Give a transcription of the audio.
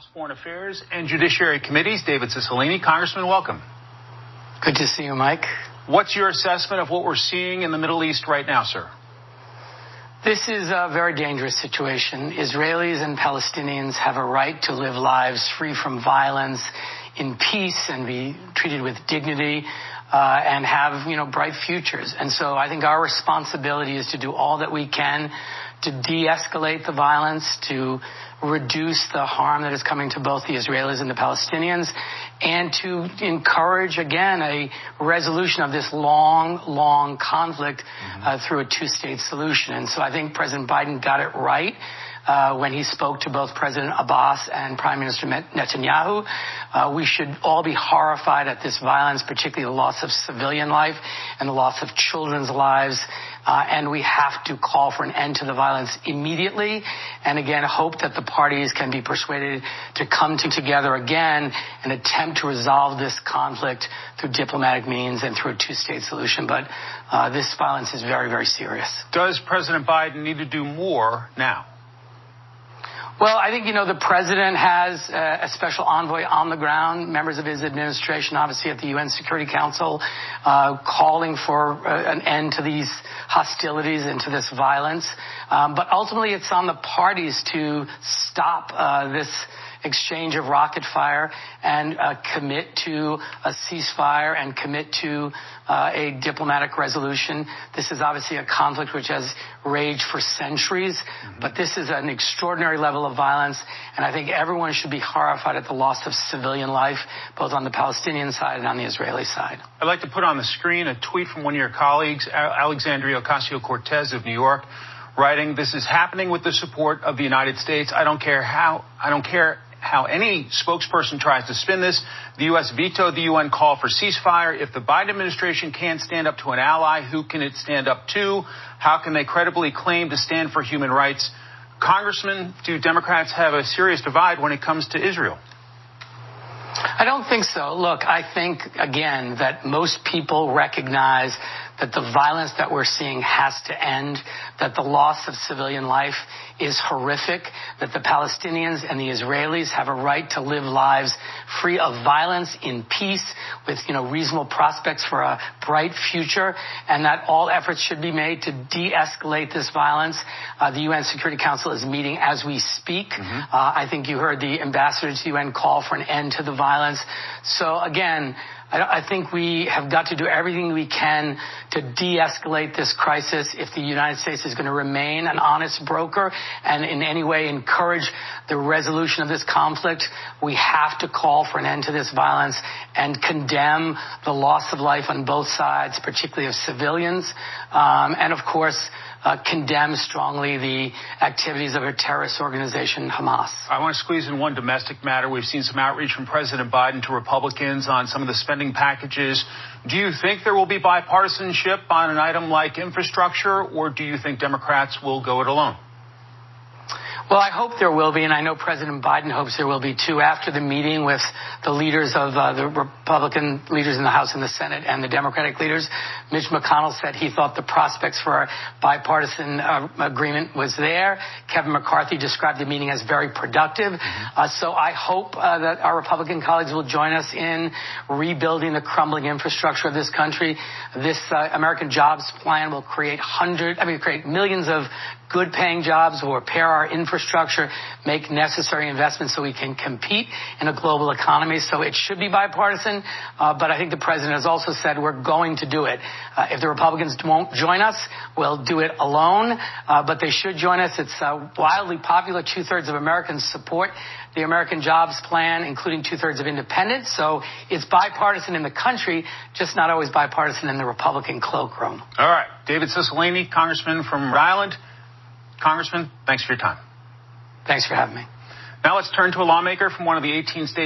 House Foreign Affairs and Judiciary Committees. David Cicilline. Congressman, welcome. Good to see you, Mike. What's your assessment of what we're seeing in the Middle East right now, sir? This is a very dangerous situation. Israelis and Palestinians have a right to live lives free from violence, in peace, and be treated with dignity, and have, bright futures. And so I think our responsibility is to do all that we can to de-escalate the violence, to reduce the harm that is coming to both the Israelis and the Palestinians, and to encourage, again, a resolution of this long conflict through a two-state solution. And so I think President Biden got it right when he spoke to both President Abbas and Prime Minister Netanyahu. We should all be horrified at this violence, particularly the loss of civilian life and the loss of children's lives. And we have to call for an end to the violence immediately. And again, hope that the parties can be persuaded to come together again and attempt to resolve this conflict through diplomatic means and through a two-state solution. But this violence is very, very serious. Does President Biden need to do more now? Well, I think, the president has a special envoy on the ground, members of his administration, obviously at the UN Security Council, calling for an end to these hostilities and to this violence. But ultimately, it's on the parties to stop this exchange of rocket fire and commit to a ceasefire and commit to a diplomatic resolution. This is obviously a conflict which has raged for centuries, but this is an extraordinary level of violence, and I think everyone should be horrified at the loss of civilian life, both on the Palestinian side and on the Israeli side. I'd like to put on the screen a tweet from one of your colleagues, Alexandria Ocasio-Cortez of New York, writing, "This is happening with the support of the United States. I don't care how any spokesperson tries to spin this. The U.S. vetoed the UN call for ceasefire. If the Biden administration can't stand up to an ally, who can it stand up to? How can they credibly claim to stand for human rights?" Congressman, do Democrats have a serious divide when it comes to Israel? I don't think so. Look, I think, again, that most people recognize that the violence that we're seeing has to end, that the loss of civilian life is horrific, that the Palestinians and the Israelis have a right to live lives free of violence, in peace, with reasonable prospects for a bright future, and that all efforts should be made to de-escalate this violence. The UN Security Council is meeting as we speak. I think you heard the ambassador to the UN call for an end to the violence. So again, I think we have got to do everything we can to de-escalate this crisis. If the United States is going to remain an honest broker and in any way encourage the resolution of this conflict, we have to call for an end to this violence and condemn the loss of life on both sides, particularly of civilians, and of course, condemn strongly the activities of a terrorist organization, Hamas. I want to squeeze in one domestic matter. We've seen some outreach from President Biden to Republicans on some of the spending packages. Do you think there will be bipartisanship on an item like infrastructure, or do you think Democrats will go it alone? Well, I hope there will be, and I know President Biden hopes there will be, too. After the meeting with the leaders of the Republican leaders in the House and the Senate and the Democratic leaders, Mitch McConnell said he thought the prospects for a bipartisan agreement was there. Kevin McCarthy described the meeting as very productive. So I hope that our Republican colleagues will join us in rebuilding the crumbling infrastructure of this country. This American Jobs Plan will create millions of good-paying jobs, will repair our infrastructure, make necessary investments so we can compete in a global economy. So it should be bipartisan, but I think the president has also said we're going to do it. If the Republicans won't join us, we'll do it alone, but they should join us. It's wildly popular. 2/3 of Americans support the American Jobs Plan, including 2/3 of independents. So it's bipartisan in the country, just not always bipartisan in the Republican cloakroom. All right. David Cicilline, Congressman from Rhode Island. Congressman, thanks for your time. Thanks for having me. Now let's turn to a lawmaker from one of the 18 states